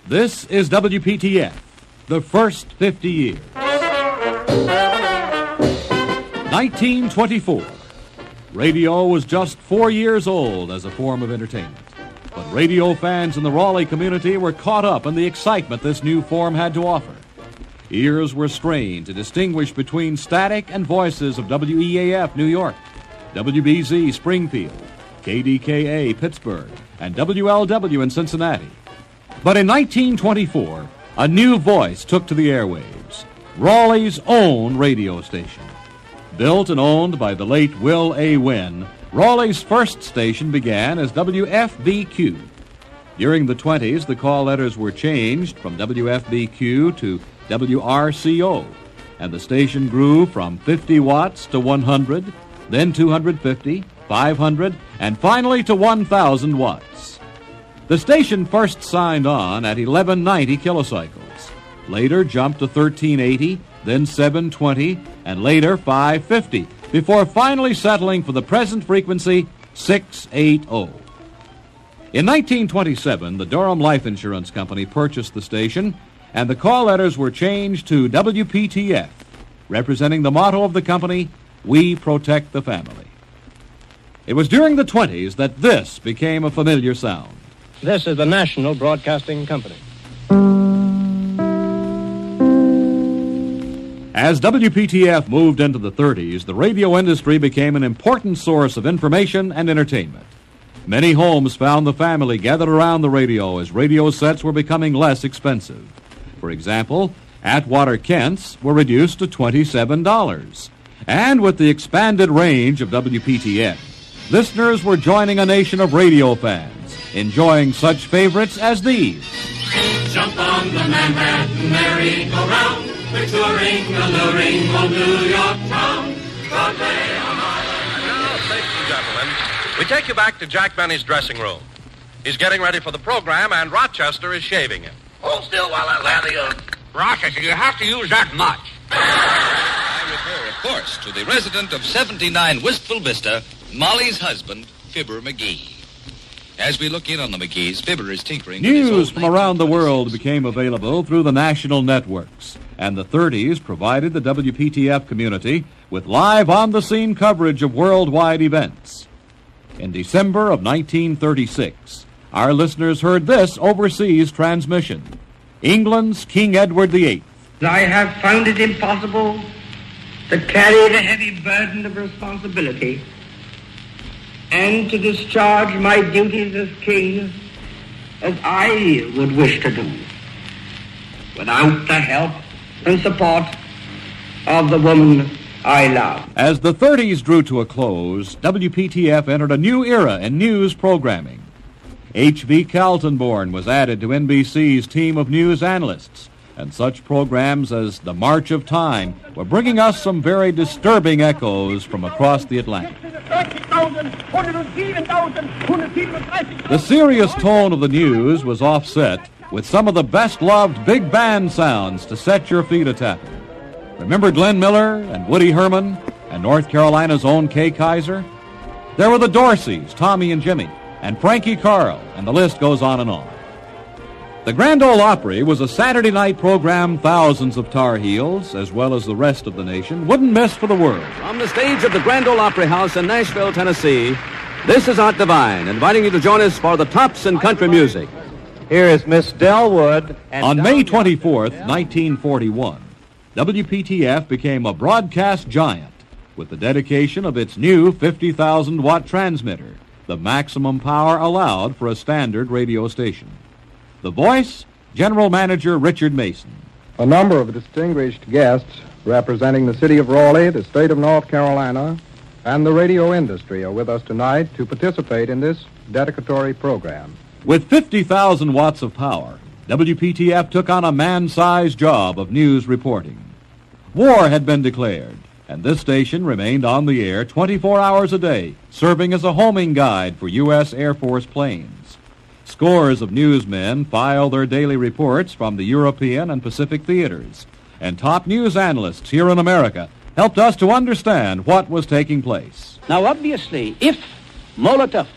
This is WPTF, the first 50 years. 1924. Radio was just 4 years old as a form of entertainment. But radio fans in the Raleigh community were caught up in the excitement this new form had to offer. Ears were strained to distinguish between static and voices of WEAF New York, WBZ Springfield, KDKA Pittsburgh, and WLW in Cincinnati. But in 1924, a new voice took to the airwaves, Raleigh's own radio station. Built and owned by the late Will A. Wynn, Raleigh's first station began as WFBQ. During the 20s, the call letters were changed from WFBQ to WRCO, and the station grew from 50 watts to 100, then 250, 500, and finally to 1,000 watts. The station first signed on at 1190 kilocycles, later jumped to 1380, then 720, and later 550, before finally settling for the present frequency 680. In 1927, the Durham Life Insurance Company purchased the station, and the call letters were changed to WPTF, representing the motto of the company, "We Protect the Family." It was during the 20s that this became a familiar sound. This is the National Broadcasting Company. As WPTF moved into the 30s, the radio industry became an important source of information and entertainment. Many homes found the family gathered around the radio as radio sets were becoming less expensive. For example, Atwater Kents were reduced to $27. And with the expanded range of WPTF, listeners were joining a nation of radio fans, enjoying such favorites as these. Jump on the Manhattan merry-go-round, we're touring, alluring old New York town. Broadway on Island. Now, ladies and gentlemen, we take you back to Jack Benny's dressing room. He's getting ready for the program, and Rochester is shaving him. Hold still while I lather you. Rochester, you have to use that much. I refer, of course, to the resident of 79 Wistful Vista, Molly's husband, Fibber McGee. As we look in on the McGees, Fibber is tinkering. News from around the world became available through the national networks, and the 30s provided the WPTF community with live on-the-scene coverage of worldwide events. In December of 1936, our listeners heard this overseas transmission. England's King Edward VIII. I have found it impossible to carry the heavy burden of responsibility and to discharge my duties as king as I would wish to do without the help and support of the woman I love. As the 30s drew to a close, WPTF entered a new era in news programming. H.V. Kaltenborn was added to NBC's team of news analysts, and such programs as The March of Time were bringing us some very disturbing echoes from across the Atlantic. The serious tone of the news was offset with some of the best-loved big band sounds to set your feet a-tapping. Remember Glenn Miller and Woody Herman and North Carolina's own Kay Kaiser? There were the Dorseys, Tommy and Jimmy, and Frankie Carl, and the list goes on and on. The Grand Ole Opry was a Saturday night program thousands of Tar Heels, as well as the rest of the nation, wouldn't miss for the world. From the stage of the Grand Ole Opry House in Nashville, Tennessee, this is Art Divine, inviting you to join us for the tops in country music. Here is Miss Delwood. On May 24th, 1941, WPTF became a broadcast giant with the dedication of its new 50,000-watt transmitter, the maximum power allowed for a standard radio station. The voice, General Manager Richard Mason. A number of distinguished guests representing the city of Raleigh, the state of North Carolina, and the radio industry are with us tonight to participate in this dedicatory program. With 50,000 watts of power, WPTF took on a man-sized job of news reporting. War had been declared, and this station remained on the air 24 hours a day, serving as a homing guide for U.S. Air Force planes. Scores of newsmen filed their daily reports from the European and Pacific theaters, and top news analysts here in America helped us to understand what was taking place. Now, obviously, if Molotov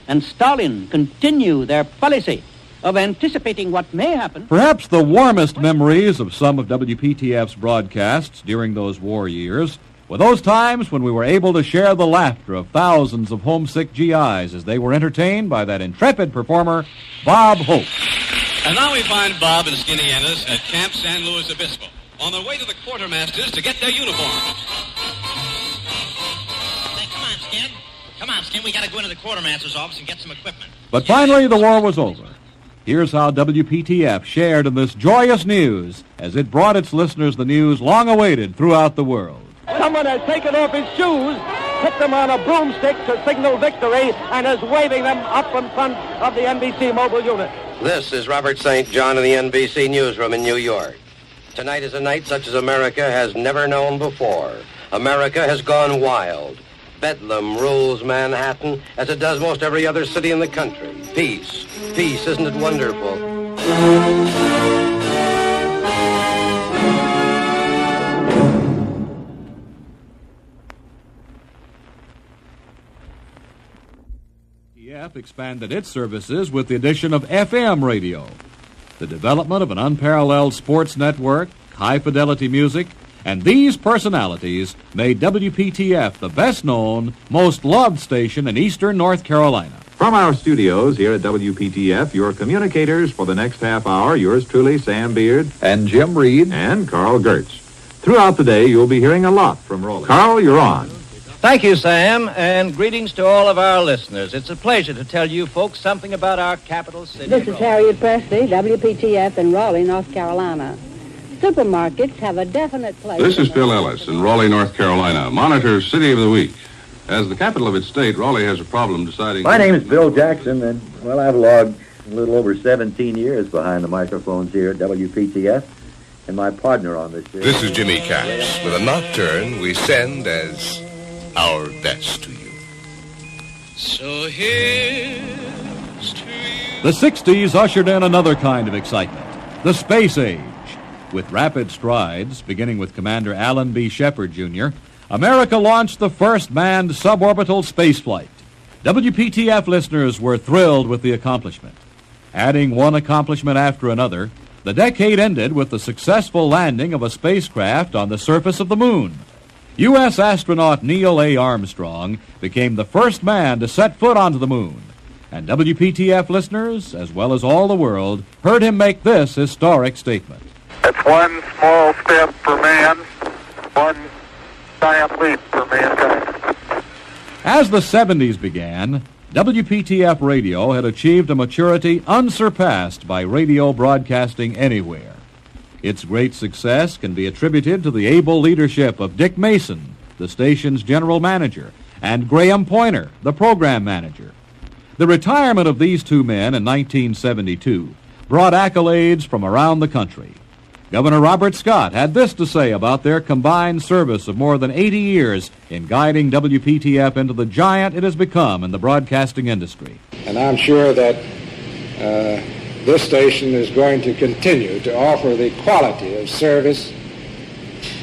and Stalin continue their policy of anticipating what may happen. Perhaps the warmest memories of some of WPTF's broadcasts during those war years were those times when we were able to share the laughter of thousands of homesick GIs as they were entertained by that intrepid performer, Bob Hope. And now we find Bob and Skinny Ennis at Camp San Luis Obispo, on their way to the quartermasters to get their uniforms. Hey, come on, Skin. We got to go into the quartermaster's office and get some equipment. But finally, the war was over. Here's how WPTF shared in this joyous news as it brought its listeners the news long awaited throughout the world. Someone has taken off his shoes, put them on a broomstick to signal victory, and is waving them up in front of the NBC mobile unit. This is Robert St. John in the NBC newsroom in New York. Tonight is a night such as America has never known before. America has gone wild. Bedlam rules Manhattan as it does most every other city in the country. Peace. Peace, isn't it wonderful? WPTF expanded its services with the addition of FM radio. The development of an unparalleled sports network, high-fidelity music, and these personalities made WPTF the best-known, most loved station in eastern North Carolina. From our studios here at WPTF, your communicators for the next half hour, yours truly, Sam Beard. And Jim Reed. And Carl Gertz. Throughout the day, you'll be hearing a lot from Raleigh. Carl, you're on. Thank you, Sam, and greetings to all of our listeners. It's a pleasure to tell you folks something about our capital city. This is Harriet Presley, WPTF in Raleigh, North Carolina. Supermarkets have a definite place. This is Phil Ellis in Raleigh, North Carolina. Monitor City of the Week. As the capital of its state, Raleigh has a problem deciding... My name is Bill Jackson, and, well, I've logged a little over 17 years behind the microphones here at WPTF, and my partner on this show... This is Jimmy Cash. With a nocturne, we send as our best to you. So here's to you. The 60s ushered in another kind of excitement, the space age. With rapid strides, beginning with Commander Alan B. Shepard, Jr., America launched the first manned suborbital spaceflight. WPTF listeners were thrilled with the accomplishment. Adding one accomplishment after another, the decade ended with the successful landing of a spacecraft on the surface of the moon. U.S. astronaut Neil A. Armstrong became the first man to set foot onto the moon. And WPTF listeners, as well as all the world, heard him make this historic statement. It's one small step for man, one giant leap for mankind. As the 70s began, WPTF radio had achieved a maturity unsurpassed by radio broadcasting anywhere. Its great success can be attributed to the able leadership of Dick Mason, the station's general manager, and Graham Pointer, the program manager. The retirement of these two men in 1972 brought accolades from around the country. Governor Robert Scott had this to say about their combined service of more than 80 years in guiding WPTF into the giant it has become in the broadcasting industry. And I'm sure that this station is going to continue to offer the quality of service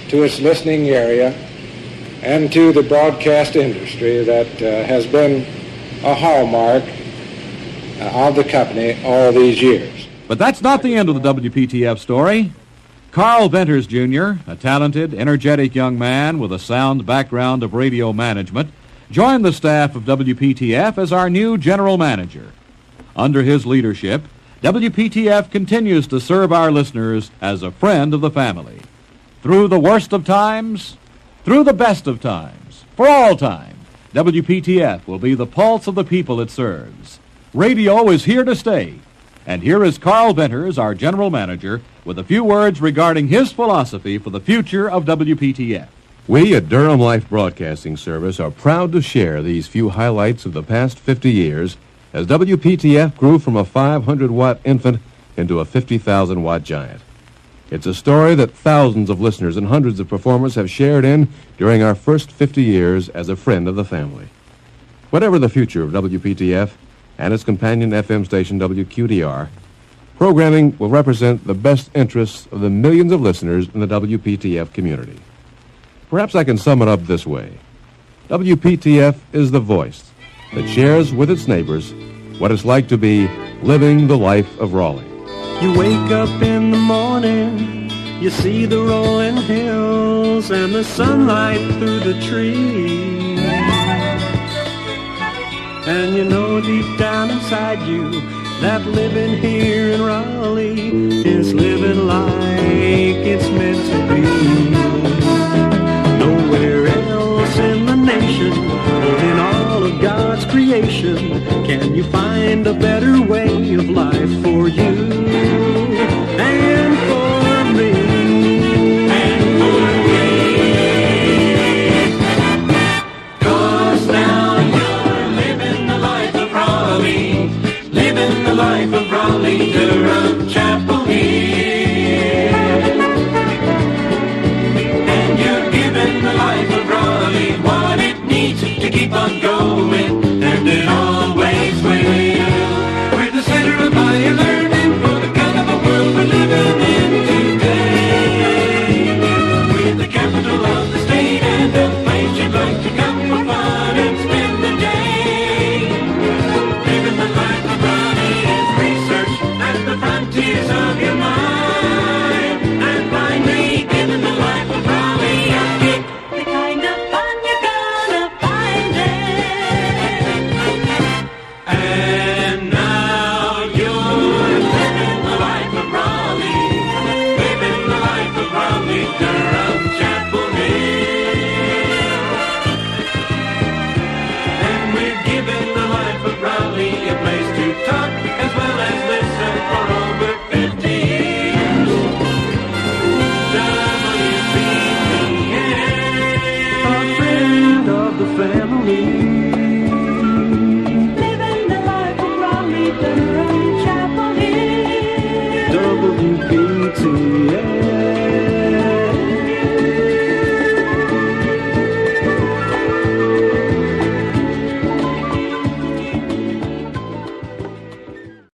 to its listening area and to the broadcast industry that has been a hallmark of the company all these years. But that's not the end of the WPTF story. Carl Venters, Jr., a talented, energetic young man with a sound background of radio management, joined the staff of WPTF as our new general manager. Under his leadership, WPTF continues to serve our listeners as a friend of the family. Through the worst of times, through the best of times, for all time, WPTF will be the pulse of the people it serves. Radio is here to stay. And here is Carl Venters, our general manager, with a few words regarding his philosophy for the future of WPTF. We at Durham Life Broadcasting Service are proud to share these few highlights of the past 50 years as WPTF grew from a 500-watt infant into a 50,000-watt giant. It's a story that thousands of listeners and hundreds of performers have shared in during our first 50 years as a friend of the family. Whatever the future of WPTF and its companion FM station WQDR, programming will represent the best interests of the millions of listeners in the WPTF community. Perhaps I can sum it up this way. WPTF is the voice that shares with its neighbors what it's like to be living the life of Raleigh. You wake up in the morning, you see the rolling hills and the sunlight through the trees. And you know deep down inside you that living here in Raleigh is living like it's meant to be. Nowhere else in the nation or in all of God's creation can you find a better